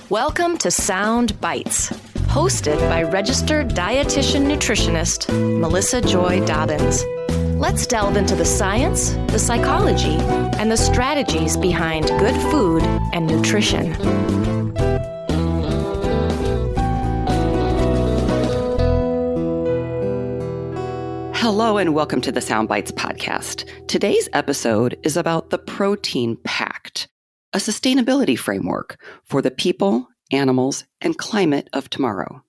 Welcome to Sound Bites, hosted by registered dietitian nutritionist Melissa Joy Dobbins. Let's delve into the science, the psychology, and the strategies behind good food and nutrition. Hello and welcome to the Sound Bites podcast. Today's episode is about the Protein PACT, a sustainability framework for the people, animals, and climate of tomorrow.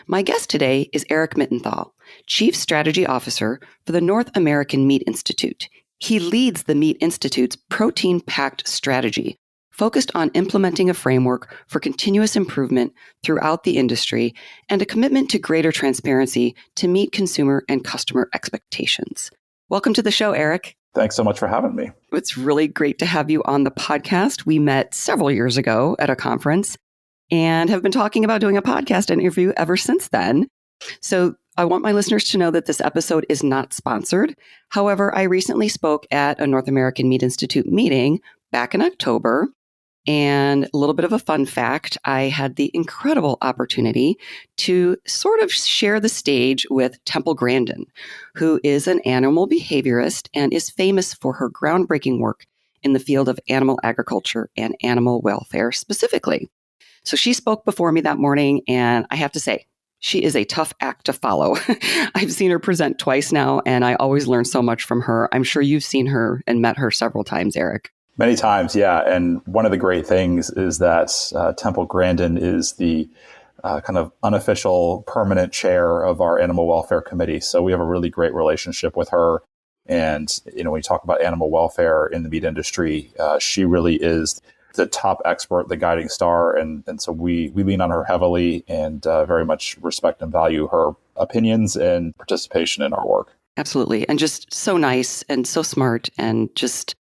My guest today is Eric Mittenthal, Chief Strategy Officer for the North American Meat Institute. He leads the Meat Institute's Protein PACT strategy, focused on implementing a framework for continuous improvement throughout the industry and a commitment to greater transparency to meet consumer and customer expectations. Welcome to the show, Eric. Thanks so much for having me. It's really great to have you on the podcast. We met several years ago at a conference and have been talking about doing a podcast interview ever since then. So I want my listeners to know that this episode is not sponsored. However, I recently spoke at a North American Meat Institute meeting back in October. And a little bit of a fun fact, I had the incredible opportunity to sort of share the stage with Temple Grandin, who is an animal behaviorist and is famous for her groundbreaking work in the field of animal agriculture and animal welfare specifically. So she spoke before me that morning, and I have to say, she is a tough act to follow. I've seen her present twice now, and I always learn so much from her. I'm sure you've seen her and met her several times, Eric. Many times, yeah. And one of the great things is that Temple Grandin is the kind of unofficial permanent chair of our animal welfare committee. So we have a really great relationship with her. And, when you talk about animal welfare in the meat industry, she really is the top expert, the guiding star. And so we lean on her heavily and very much respect and value her opinions and participation in our work. Absolutely. And just so nice and so smart and just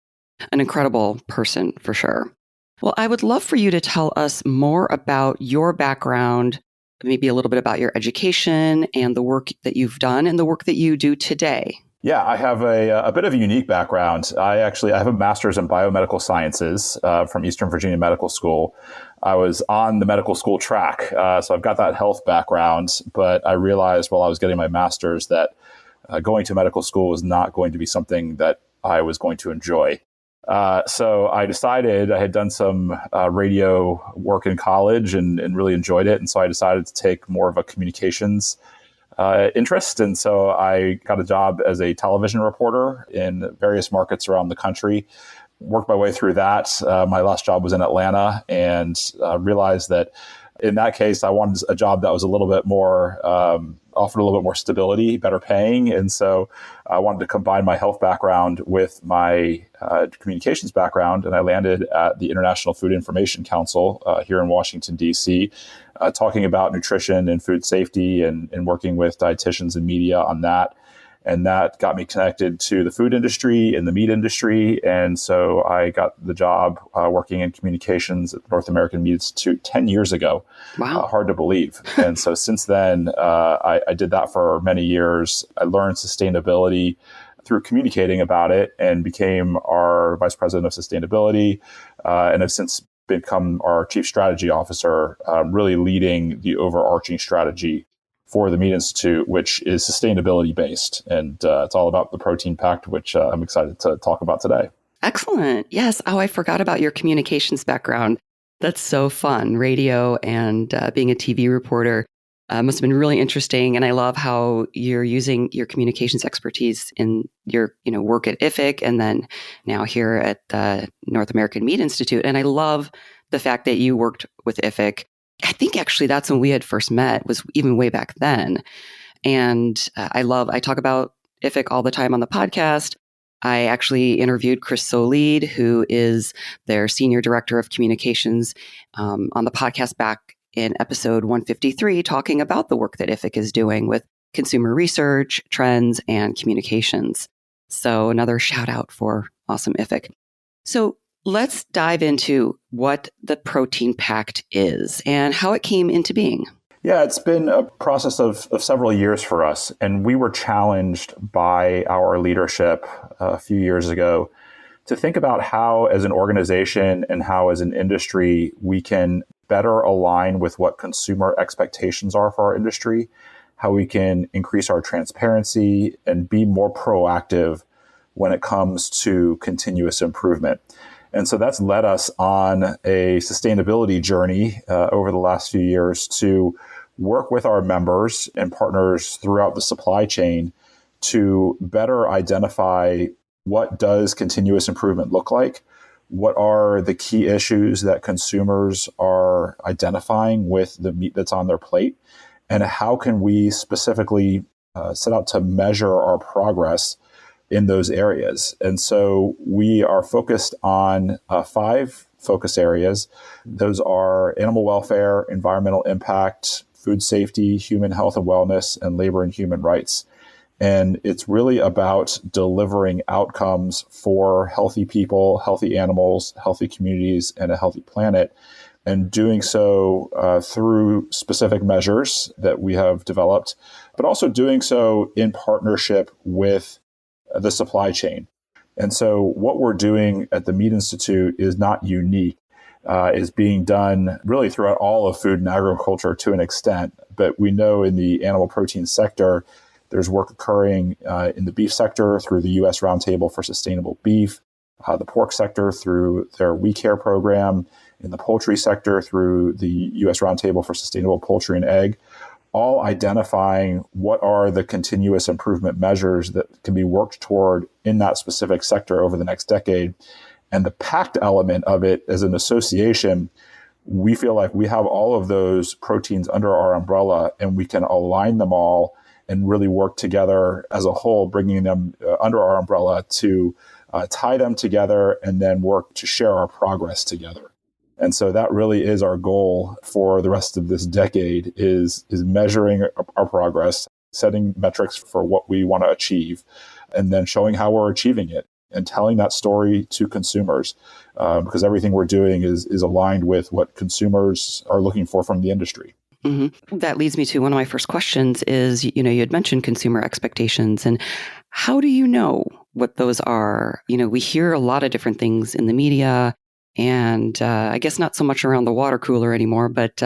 an incredible person for sure. Well, I would love for you to tell us more about your background, maybe a little bit about your education and the work that you've done and the work that you do today. Yeah, I have a bit of a unique background. I have a master's in biomedical sciences from Eastern Virginia Medical School. I was on the medical school track, so I've got that health background, but I realized while I was getting my master's that going to medical school was not going to be something that I was going to enjoy. So I decided I had done some radio work in college and really enjoyed it. And so I decided to take more of a communications interest. And so I got a job as a television reporter in various markets around the country, worked my way through that. My last job was in Atlanta and realized that in that case, I wanted a job that was a little bit more, offered a little bit more stability, better paying. And so I wanted to combine my health background with my communications background. And I landed at the International Food Information Council here in Washington, D.C., talking about nutrition and food safety and working with dietitians and media on that. And that got me connected to the food industry and the meat industry. And so I got the job working in communications at the North American Meat Institute 10 years ago. Wow. Hard to believe. And so since then, I did that for many years. I learned sustainability through communicating about it and became our vice president of sustainability. And have since become our chief strategy officer, really leading the overarching strategy for the Meat Institute, which is sustainability based. And it's all about the Protein PACT, which I'm excited to talk about today. Excellent. Yes. Oh, I forgot about your communications background. That's so fun. Radio and being a TV reporter must have been really interesting. And I love how you're using your communications expertise in your work at IFIC and then now here at the North American Meat Institute. And I love the fact that you worked with IFIC. I think actually that's when we had first met, was even way back then. And I talk about IFIC all the time on the podcast. I actually interviewed Chris Solide, who is their Senior Director of Communications, on the podcast back in episode 153, talking about the work that IFIC is doing with consumer research, trends, and communications. So another shout out for awesome IFIC. So let's dive into what the Protein PACT is and how it came into being. Yeah, it's been a process of several years for us. And we were challenged by our leadership a few years ago to think about how, as an organization and how, as an industry, we can better align with what consumer expectations are for our industry, how we can increase our transparency and be more proactive when it comes to continuous improvement. And so that's led us on a sustainability journey over the last few years to work with our members and partners throughout the supply chain to better identify what does continuous improvement look like, what are the key issues that consumers are identifying with the meat that's on their plate, and how can we specifically set out to measure our progress in those areas. And so we are focused on 5 focus areas. Those are animal welfare, environmental impact, food safety, human health and wellness, and labor and human rights. And it's really about delivering outcomes for healthy people, healthy animals, healthy communities, and a healthy planet. And doing so through specific measures that we have developed, but also doing so in partnership with the supply chain. And so what we're doing at the Meat Institute is not unique, is being done really throughout all of food and agriculture to an extent. But we know in the animal protein sector, there's work occurring in the beef sector through the U.S. Roundtable for Sustainable Beef, the pork sector through their We Care program, in the poultry sector through the U.S. Roundtable for Sustainable Poultry and Egg, all identifying what are the continuous improvement measures that can be worked toward in that specific sector over the next decade. And the PACT element of it as an association, we feel like we have all of those proteins under our umbrella and we can align them all and really work together as a whole, bringing them under our umbrella to tie them together and then work to share our progress together. And so that really is our goal for the rest of this decade is measuring our progress, setting metrics for what we want to achieve, and then showing how we're achieving it and telling that story to consumers because everything we're doing is aligned with what consumers are looking for from the industry. Mm-hmm. That leads me to one of my first questions is, you had mentioned consumer expectations, and how do you know what those are? We hear a lot of different things in the media, and I guess not so much around the water cooler anymore, but,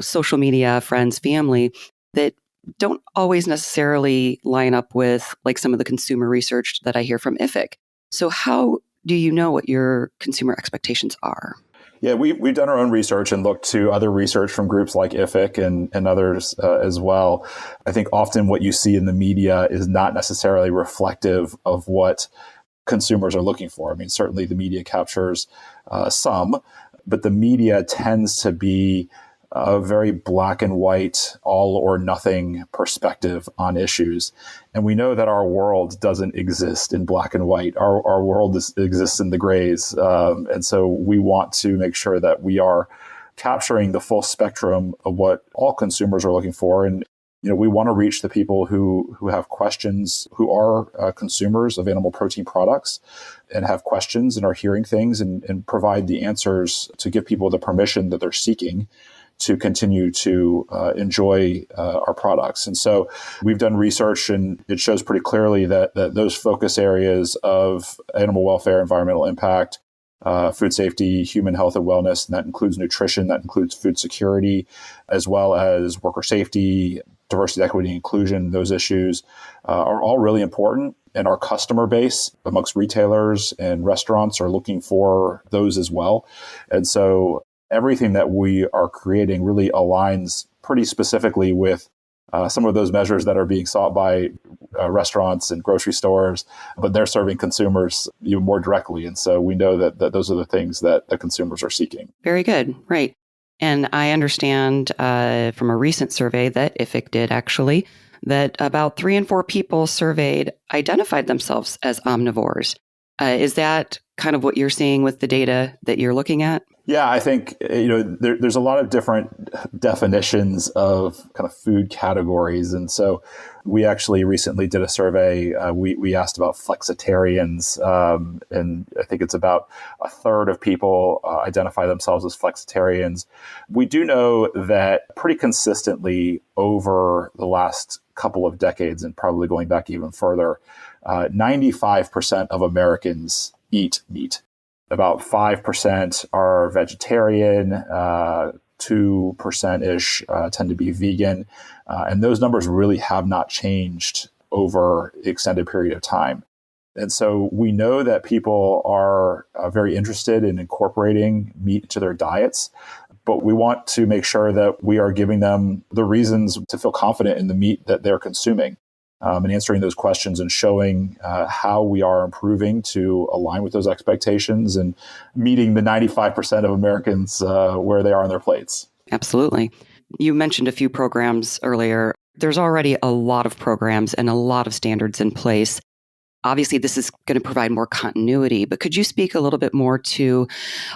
social media, friends, family, that don't always necessarily line up with like some of the consumer research that I hear from IFIC. So how do you know what your consumer expectations are? Yeah, we've done our own research and looked to other research from groups like IFIC and others as well. I think often what you see in the media is not necessarily reflective of what consumers are looking for. I mean, certainly the media captures some, but the media tends to be a very black and white, all or nothing perspective on issues. And we know that our world doesn't exist in black and white. Our world exists in the grays. And so we want to make sure that we are capturing the full spectrum of what all consumers are looking for. And, we want to reach the people who have questions, who are consumers of animal protein products and have questions and are hearing things and provide the answers to give people the permission that they're seeking to continue to enjoy our products. And so we've done research and it shows pretty clearly that those focus areas of animal welfare, environmental impact, food safety, human health and wellness, and that includes nutrition, that includes food security, as well as worker safety, diversity, equity, inclusion, those issues are all really important. And our customer base amongst retailers and restaurants are looking for those as well. And so everything that we are creating really aligns pretty specifically with some of those measures that are being sought by restaurants and grocery stores, but they're serving consumers even more directly. And so we know that those are the things that the consumers are seeking. Very good. Right. And I understand from a recent survey that IFIC did actually, that about 3 in 4 people surveyed identified themselves as omnivores. Is that kind of what you're seeing with the data that you're looking at? Yeah, I think, there's a lot of different definitions of kind of food categories. And so we actually recently did a survey. We asked about flexitarians, and I think it's about a third of people identify themselves as flexitarians. We do know that pretty consistently over the last couple of decades, and probably going back even further, 95% of Americans eat meat. About 5% are vegetarian, 2% ish tend to be vegan. And those numbers really have not changed over the extended period of time. And so we know that people are very interested in incorporating meat into their diets, but we want to make sure that we are giving them the reasons to feel confident in the meat that they're consuming, and answering those questions and showing how we are improving to align with those expectations and meeting the 95% of Americans where they are on their plates. Absolutely. You mentioned a few programs earlier. There's already a lot of programs and a lot of standards in place. Obviously, this is going to provide more continuity, but could you speak a little bit more to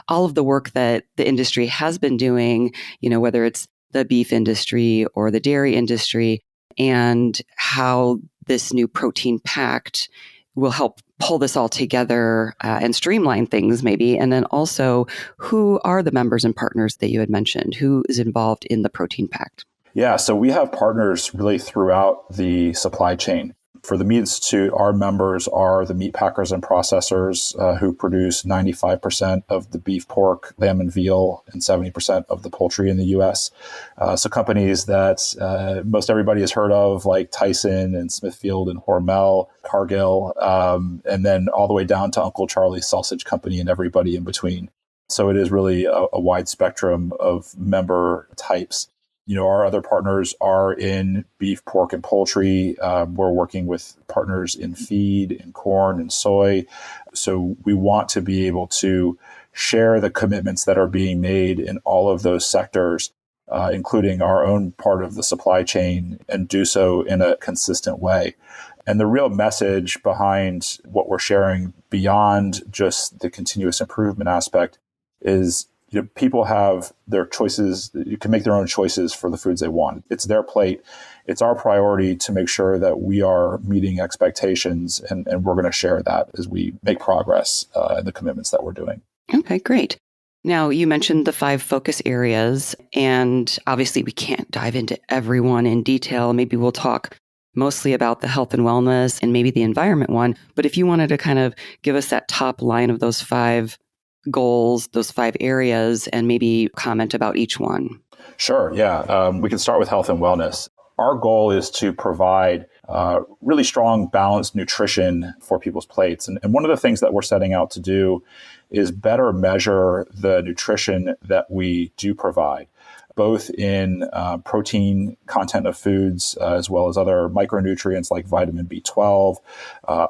all of the work that the industry has been doing, whether it's the beef industry or the dairy industry, and how this new Protein PACT will help pull this all together and streamline things maybe? And then also, who are the members and partners that you had mentioned? Who is involved in the Protein PACT? Yeah, so we have partners really throughout the supply chain. For the Meat Institute, our members are the meat packers and processors who produce 95% of the beef, pork, lamb, and veal, and 70% of the poultry in the U.S. So companies that most everybody has heard of, like Tyson and Smithfield and Hormel, Cargill, and then all the way down to Uncle Charlie's Sausage Company and everybody in between. So it is really a wide spectrum of member types. Our other partners are in beef, pork, and poultry. We're working with partners in feed, in corn, and soy. So we want to be able to share the commitments that are being made in all of those sectors, including our own part of the supply chain, and do so in a consistent way. And the real message behind what we're sharing beyond just the continuous improvement aspect is people have their choices. You can make their own choices for the foods they want. It's their plate. It's our priority to make sure that we are meeting expectations, and we're going to share that as we make progress in the commitments that we're doing. Okay, great. Now, you mentioned the 5 focus areas, and obviously we can't dive into everyone in detail. Maybe we'll talk mostly about the health and wellness and maybe the environment one. But if you wanted to kind of give us that top line of those 5 goals, those 5 areas, and maybe comment about each one. Sure. Yeah. We can start with health and wellness. Our goal is to provide really strong, balanced nutrition for people's plates. And one of the things that we're setting out to do is better measure the nutrition that we do provide, both in protein content of foods, as well as other micronutrients like vitamin B12,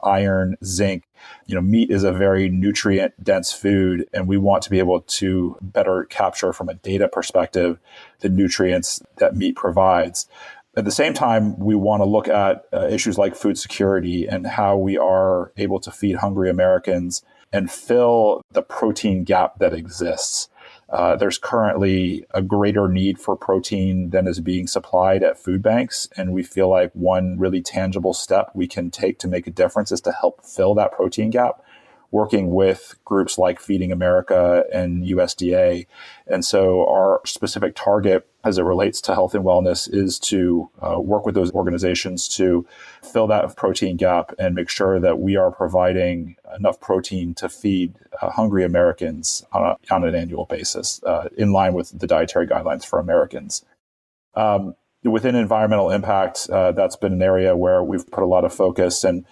iron, zinc. Meat is a very nutrient-dense food, and we want to be able to better capture from a data perspective the nutrients that meat provides. At the same time, we want to look at issues like food security and how we are able to feed hungry Americans and fill the protein gap that exists. There's currently a greater need for protein than is being supplied at food banks. And we feel like one really tangible step we can take to make a difference is to help fill that protein gap, working with groups like Feeding America and USDA. And so our specific target as it relates to health and wellness is to work with those organizations to fill that protein gap and make sure that we are providing enough protein to feed hungry Americans on an annual basis, in line with the dietary guidelines for Americans. Within environmental impact, that's been an area where we've put a lot of focus, and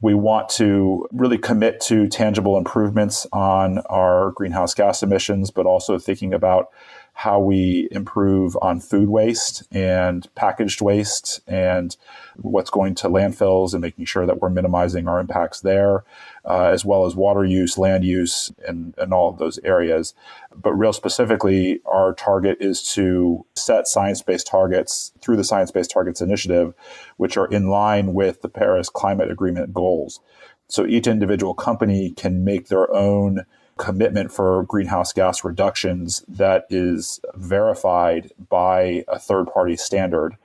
we want to really commit to tangible improvements on our greenhouse gas emissions, but also thinking about how we improve on food waste and packaged waste and what's going to landfills, and making sure that we're minimizing our impacts there, as well as water use, land use, and all of those areas. But real specifically, our target is to set science-based targets through the Science-Based Targets Initiative, which are in line with the Paris Climate Agreement goals. So each individual company can make their own commitment for greenhouse gas reductions that is verified by a third-party standard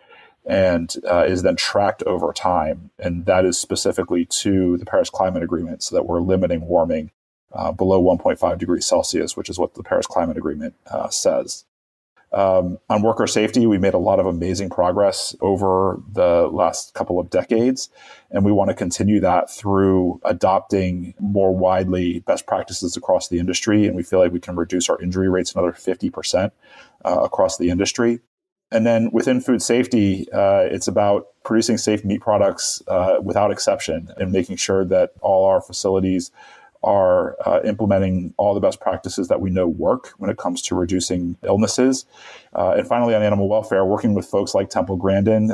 and is then tracked over time. And that is specifically to the Paris Climate Agreement, so that we're limiting warming below 1.5 degrees Celsius, which is what the Paris Climate Agreement says. On worker safety, we made a lot of amazing progress over the last couple of decades, and we want to continue that through adopting more widely best practices across the industry. And we feel like we can reduce our injury rates another 50% across the industry. And then within food safety, it's about producing safe meat products without exception and making sure that all our facilities are implementing all the best practices that we know work when it comes to reducing illnesses. And finally, on animal welfare, working with folks like Temple Grandin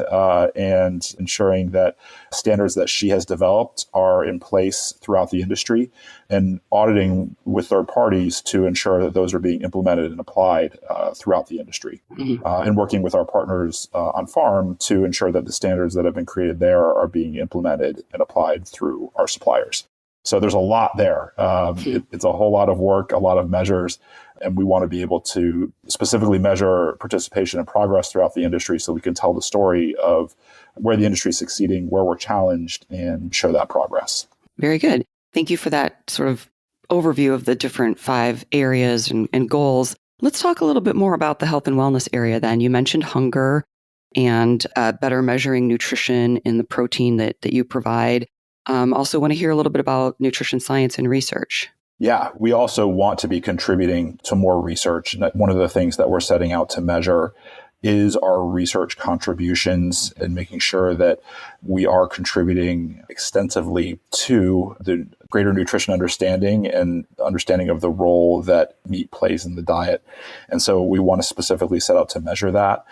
and ensuring that standards that she has developed are in place throughout the industry, and auditing with third parties to ensure that those are being implemented and applied throughout the industry. Mm-hmm. And working with our partners on farm to ensure that the standards that have been created there are being implemented and applied through our suppliers. So there's a lot there. It's a whole lot of work, a lot of measures, and we want to be able to specifically measure participation and progress throughout the industry so we can tell the story of where the industry is succeeding, where we're challenged, and show that progress. Very good. Thank you for that sort of overview of the different 5 areas and goals. Let's talk a little bit more about the health and wellness area then. You mentioned hunger and better measuring nutrition in the protein that you provide. Also want to hear a little bit about nutrition science and research. Yeah, we also want to be contributing to more research. And one of the things that we're setting out to measure is our research contributions and making sure that we are contributing extensively to the greater nutrition understanding and understanding of the role that meat plays in the diet. And so we want to specifically set out to measure that,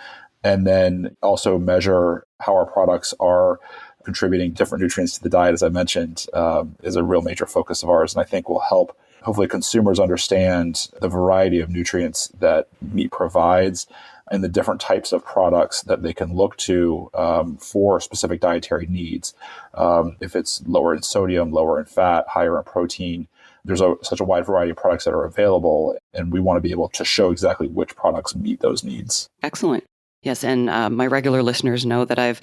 and then also measure how our products are contributing different nutrients to the diet, as I mentioned, is a real major focus of ours. And I think will help, hopefully, consumers understand the variety of nutrients that meat provides and the different types of products that they can look to for specific dietary needs. If it's lower in sodium, lower in fat, higher in protein, there's such a wide variety of products that are available, and we want to be able to show exactly which products meet those needs. Excellent. Yes, and my regular listeners know that I've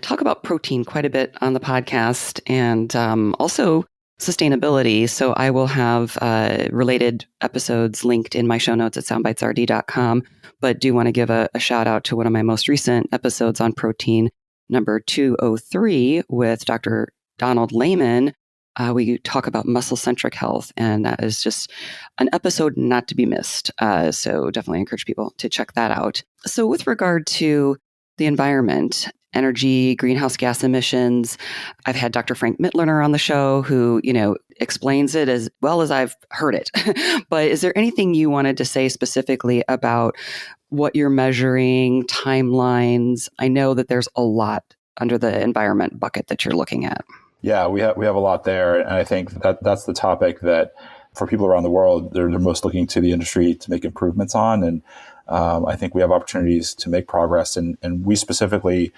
talked about protein quite a bit on the podcast, and also sustainability. So I will have related episodes linked in my show notes at soundbitesrd.com, but do want to give a shout out to one of my most recent episodes on protein, number 203 with Dr. Donald Lehman. We talk about muscle-centric health, and that is just an episode not to be missed. So definitely encourage people to check that out. So with regard to the environment, energy, greenhouse gas emissions, I've had Dr. Frank Mittenthal on the show who, explains it as well as I've heard it. But is there anything you wanted to say specifically about what you're measuring, timelines? I know that there's a lot under the environment bucket that you're looking at. Yeah, we have a lot there, and I think that's the topic that for people around the world they're most looking to the industry to make improvements on, and I think we have opportunities to make progress. And we specifically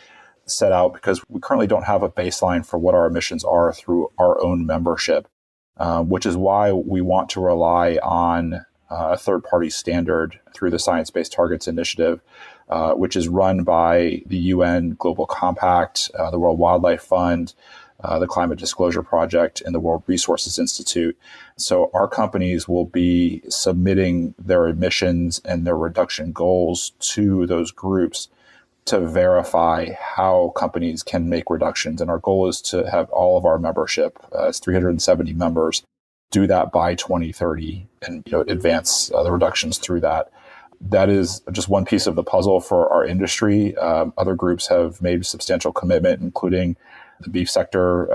set out because we currently don't have a baseline for what our emissions are through our own membership, which is why we want to rely on a third-party standard through the Science Based Targets Initiative, which is run by the UN Global Compact, the World Wildlife Fund, the Climate Disclosure Project, and the World Resources Institute. So our companies will be submitting their emissions and their reduction goals to those groups to verify how companies can make reductions. And our goal is to have all of our membership, as 370 members, do that by 2030 and advance the reductions through that. That is just one piece of the puzzle for our industry. Other groups have made substantial commitment, including the beef sector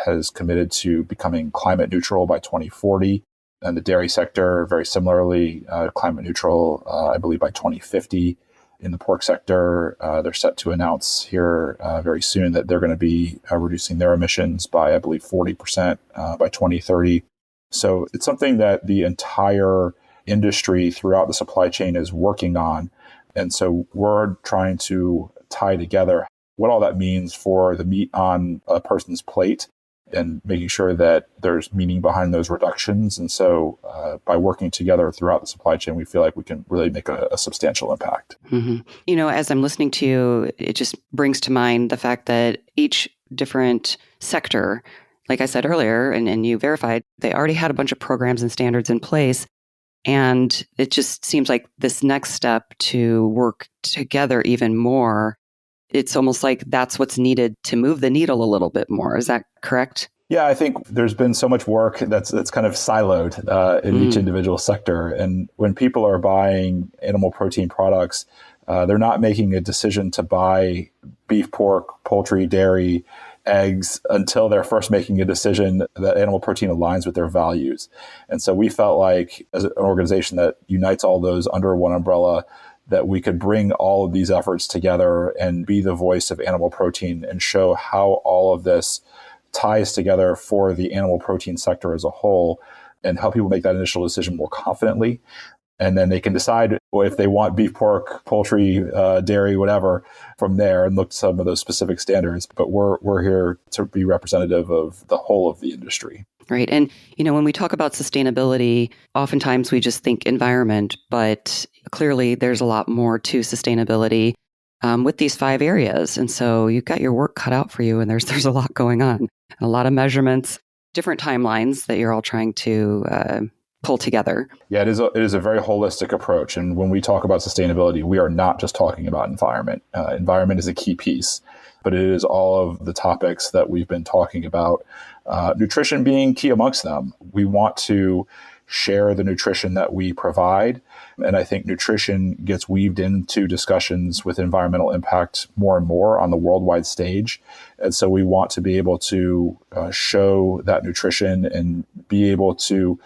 has committed to becoming climate neutral by 2040. And the dairy sector, very similarly, climate neutral, I believe, by 2050. In the pork sector, they're set to announce here very soon that they're going to be reducing their emissions by, I believe, 40% by 2030. So it's something that the entire industry throughout the supply chain is working on. And so we're trying to tie together what all that means for the meat on a person's plate and making sure that there's meaning behind those reductions. And so by working together throughout the supply chain, we feel like we can really make a substantial impact. Mm-hmm. As I'm listening to you, it just brings to mind the fact that each different sector, like I said earlier, and you verified, they already had a bunch of programs and standards in place. And it just seems like this next step to work together even more, it's almost like that's what's needed to move the needle a little bit more. Is that correct? Yeah, I think there's been so much work that's kind of siloed in each individual sector. And when people are buying animal protein products, they're not making a decision to buy beef, pork, poultry, dairy, eggs until they're first making a decision that animal protein aligns with their values. And so we felt like, as an organization that unites all those under one umbrella, that we could bring all of these efforts together and be the voice of animal protein and show how all of this ties together for the animal protein sector as a whole, and help people make that initial decision more confidently. And then they can decide if they want beef, pork, poultry, dairy, whatever from there, and look at some of those specific standards. But we're here to be representative of the whole of the industry. Right. And, when we talk about sustainability, oftentimes we just think environment, but clearly there's a lot more to sustainability with these 5 areas. And so you've got your work cut out for you, and there's a lot going on, a lot of measurements, different timelines that you're all trying to pull together. Yeah, it is a very holistic approach. And when we talk about sustainability, we are not just talking about environment. Environment is a key piece, but it is all of the topics that we've been talking about, nutrition being key amongst them. We want to share the nutrition that we provide. And I think nutrition gets weaved into discussions with environmental impact more and more on the worldwide stage. And so we want to be able to show that nutrition and be able to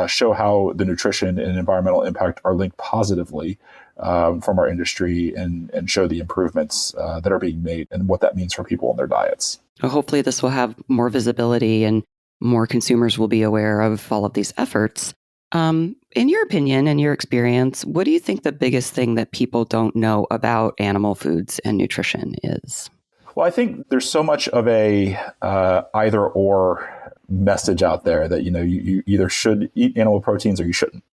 show how the nutrition and environmental impact are linked positively from our industry, and show the improvements that are being made and what that means for people and their diets. Well, hopefully this will have more visibility and more consumers will be aware of all of these efforts. In your opinion and your experience, what do you think the biggest thing that people don't know about animal foods and nutrition is? Well, I think there's so much of a either or message out there that, you either should eat animal proteins or you shouldn't.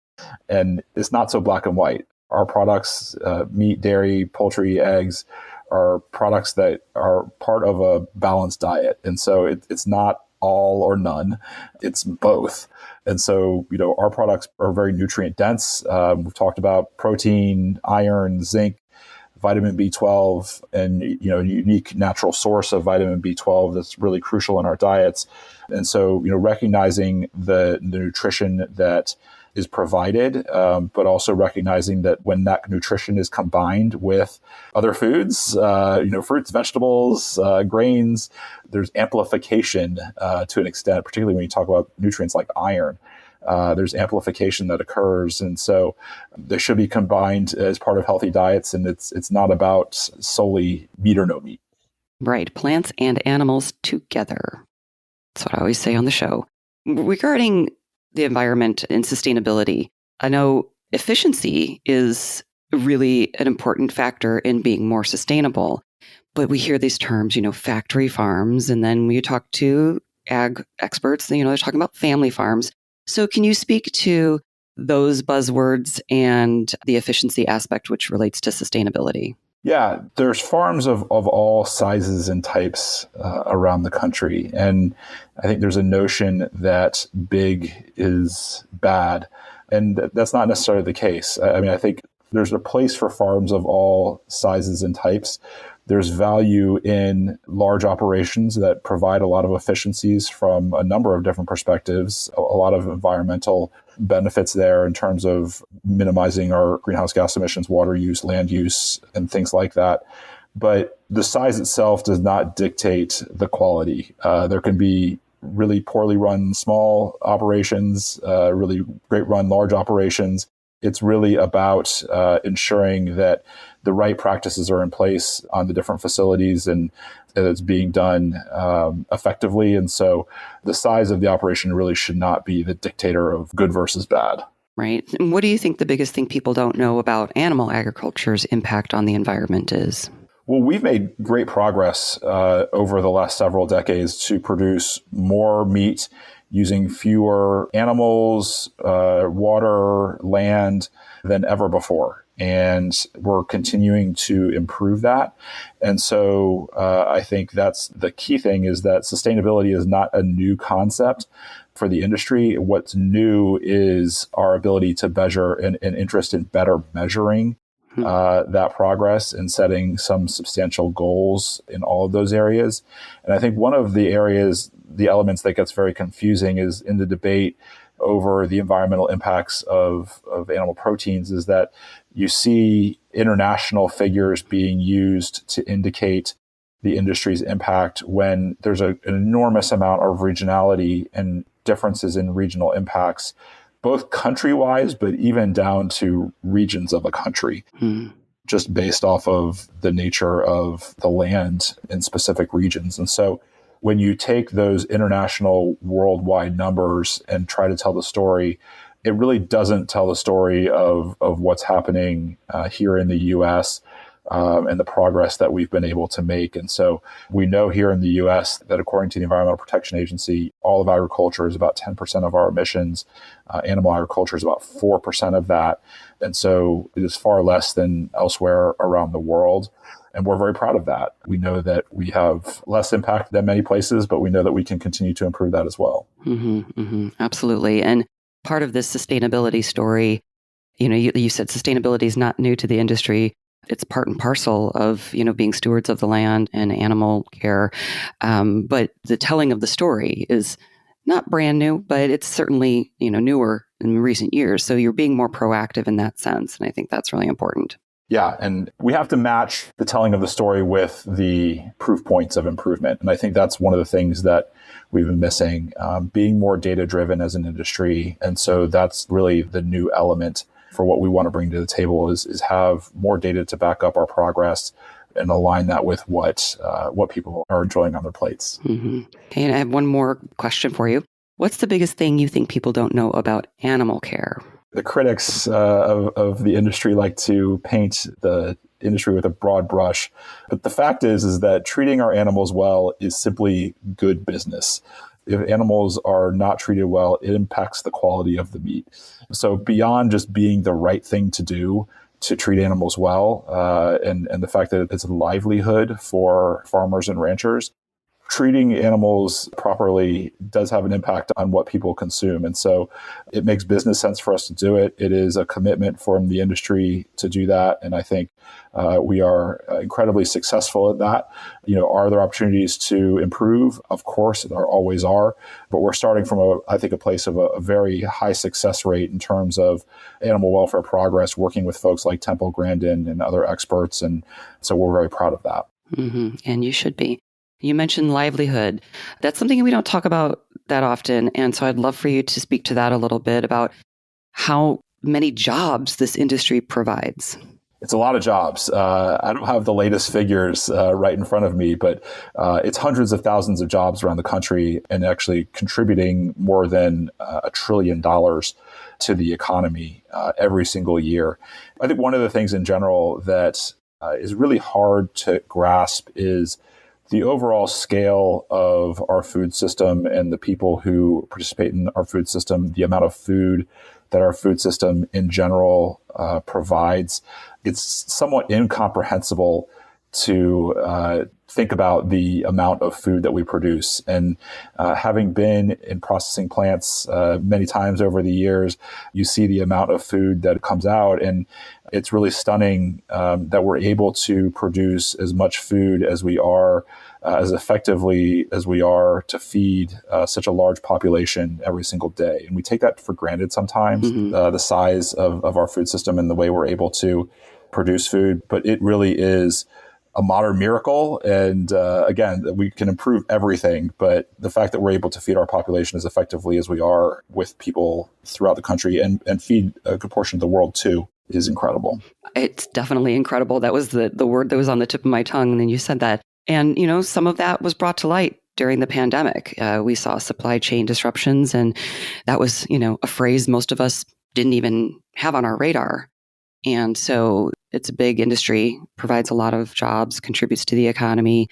And it's not so black and white. Our products, meat, dairy, poultry, eggs, are products that are part of a balanced diet. And so it's not all or none, it's both. And so, our products are very nutrient dense. We've talked about protein, iron, zinc, vitamin B12, and a unique natural source of vitamin B12 that's really crucial in our diets. And so, recognizing the nutrition that is provided, but also recognizing that when that nutrition is combined with other foods, fruits, vegetables, grains, there's amplification to an extent, particularly when you talk about nutrients like iron. There's amplification that occurs. And so they should be combined as part of healthy diets. And it's not about solely meat or no meat. Right. Plants and animals together. That's what I always say on the show. Regarding the environment and sustainability, I know efficiency is really an important factor in being more sustainable. But we hear these terms, factory farms. And then when you talk to ag experts, they're talking about family farms. So can you speak to those buzzwords and the efficiency aspect, which relates to sustainability? Yeah, there's farms of all sizes and types around the country. And I think there's a notion that big is bad. And that's not necessarily the case. I think there's a place for farms of all sizes and types. There's value in large operations that provide a lot of efficiencies from a number of different perspectives, a lot of environmental benefits there in terms of minimizing our greenhouse gas emissions, water use, land use, and things like that. But the size itself does not dictate the quality. There can be really poorly run small operations, really great run large operations. It's really about ensuring that the right practices are in place on the different facilities and it's being done effectively. And so the size of the operation really should not be the dictator of good versus bad. Right. And what do you think the biggest thing people don't know about animal agriculture's impact on the environment is? Well, we've made great progress over the last several decades to produce more meat using fewer animals, water, land than ever before. And we're continuing to improve that. And so I think that's the key thing, is that sustainability is not a new concept for the industry. What's new is our ability to measure and interest in better measuring that progress and setting some substantial goals in all of those areas. And I think one of the areas, the elements that gets very confusing is in the debate over the environmental impacts of animal proteins, is that you see international figures being used to indicate the industry's impact when there's an enormous amount of regionality and differences in regional impacts, both country-wise, but even down to regions of a country, just based off of the nature of the land in specific regions. And so when you take those international worldwide numbers and try to tell the story, it really doesn't tell the story of what's happening here in the U.S. And the progress that we've been able to make. And so we know here in the U.S. that according to the Environmental Protection Agency, all of agriculture is about 10% of our emissions. Animal agriculture is about 4% of that. And so it is far less than elsewhere around the world. And we're very proud of that. We know that we have less impact than many places, but we know that we can continue to improve that as well. Absolutely. And part of this sustainability story, you said sustainability is not new to the industry. It's part and parcel of, being stewards of the land and animal care. But the telling of the story is not brand new, but it's certainly, newer in recent years. So you're being more proactive in that sense. And I think that's really important. Yeah, and we have to match the telling of the story with the proof points of improvement. And I think that's one of the things that we've been missing, being more data-driven as an industry. And so that's really the new element for what we want to bring to the table is have more data to back up our progress and align that with what people are enjoying on their plates. Okay, and I have one more question for you. What's the biggest thing you think people don't know about animal care? The critics of the industry like to paint the industry with a broad brush. But the fact is that treating our animals well is simply good business. If animals are not treated well, it impacts the quality of the meat. So beyond just being the right thing to do to treat animals well, and the fact that it's a livelihood for farmers and ranchers, treating animals properly does have an impact on what people consume. And so it makes business sense for us to do it. It is a commitment from the industry to do that. And I think we are incredibly successful at that. Are there opportunities to improve? Of course, there always are. But we're starting from, a place of a very high success rate in terms of animal welfare progress, working with folks like Temple Grandin and other experts. And so we're very proud of that. And you should be. You mentioned livelihood. That's something we don't talk about that often. And so I'd love for you to speak to that a little bit about how many jobs this industry provides. It's a lot of jobs. I don't have the latest figures right in front of me, but it's hundreds of thousands of jobs around the country and actually contributing more than $1 trillion to the economy every single year. I think one of the things in general that is really hard to grasp is the overall scale of our food system and the people who participate in our food system, the amount of food that our food system in general provides. It's somewhat incomprehensible to think about the amount of food that we produce. And having been in processing plants many times over the years, you see the amount of food that comes out. And it's really stunning that we're able to produce as much food as we are, as effectively as we are to feed such a large population every single day. And we take that for granted sometimes, the size of our food system and the way we're able to produce food. But it really is a modern miracle. And again, we can improve everything, but the fact that we're able to feed our population as effectively as we are with people throughout the country and feed a good portion of the world too is incredible. It's definitely incredible. That was the word that was on the tip of my tongue. And then you said that. And, some of that was brought to light during the pandemic. We saw supply chain disruptions, and that was, a phrase most of us didn't even have on our radar. And so it's a big industry, provides a lot of jobs, contributes to the economy,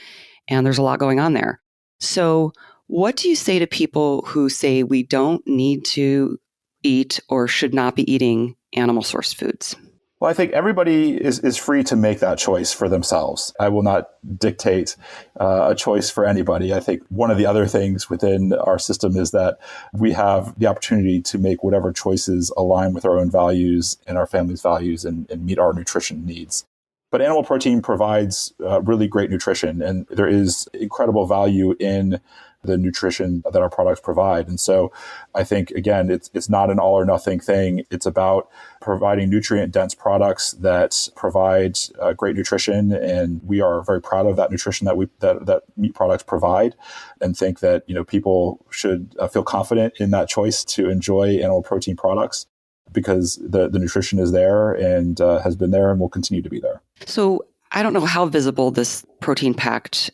and there's a lot going on there. So what do you say to people who say we don't need to eat or should not be eating animal source foods? Well, I think everybody is free to make that choice for themselves. I will not dictate a choice for anybody. I think one of the other things within our system is that we have the opportunity to make whatever choices align with our own values and our family's values and meet our nutrition needs. But animal protein provides really great nutrition, and there is incredible value in the nutrition that our products provide. And so I think, again, it's not an all or nothing thing. It's about providing nutrient-dense products that provide great nutrition. And we are very proud of that nutrition that meat products provide, and think that, people should feel confident in that choice to enjoy animal protein products, because the nutrition is there and has been there and will continue to be there. So I don't know how visible this Protein PACT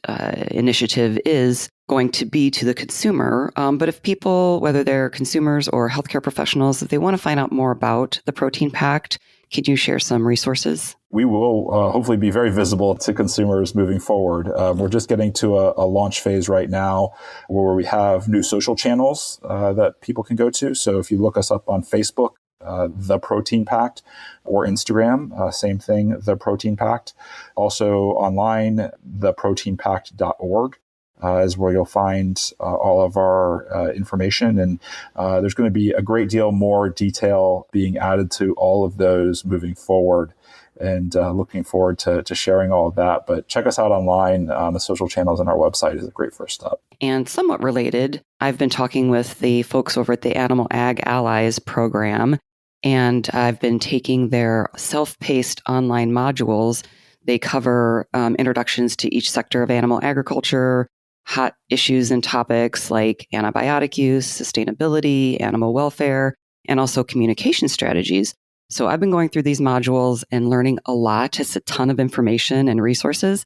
initiative is going to be to the consumer, but if people, whether they're consumers or healthcare professionals, if they want to find out more about the Protein PACT, can you share some resources? We will hopefully be very visible to consumers moving forward. We're just getting to a launch phase right now where we have new social channels that people can go to. So if you look us up on Facebook, The Protein PACT, or Instagram, same thing, The Protein PACT. Also online, theproteinpact.org. Is where you'll find all of our information. And there's going to be a great deal more detail being added to all of those moving forward. And looking forward to sharing all of that. But check us out online on the social channels, and our website is a great first step. And somewhat related, I've been talking with the folks over at the Animal Ag Allies program, and I've been taking their self-paced online modules. They cover introductions to each sector of animal agriculture, hot issues and topics like antibiotic use, sustainability, animal welfare, and also communication strategies. So I've been going through these modules and learning a lot. It's a ton of information and resources.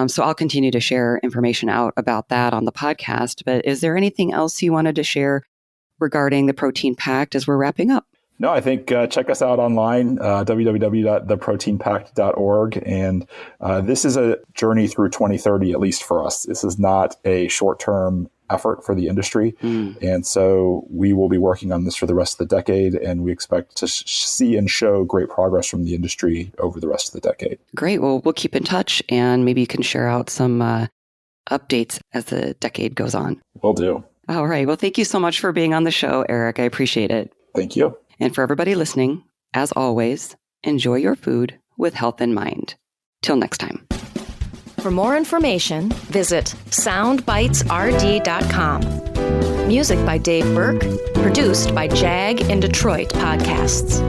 So I'll continue to share information out about that on the podcast. But is there anything else you wanted to share regarding the Protein PACT as we're wrapping up? No, I think check us out online, www.theproteinpact.org. And this is a journey through 2030, at least for us. This is not a short-term effort for the industry. And so we will be working on this for the rest of the decade, and we expect to see and show great progress from the industry over the rest of the decade. Great. Well, we'll keep in touch, and maybe you can share out some updates as the decade goes on. Will do. All right. Well, thank you so much for being on the show, Eric. I appreciate it. Thank you. And for everybody listening, as always, enjoy your food with health in mind. Till next time. For more information, visit soundbitesrd.com. Music by Dave Burke, produced by Jag in Detroit Podcasts.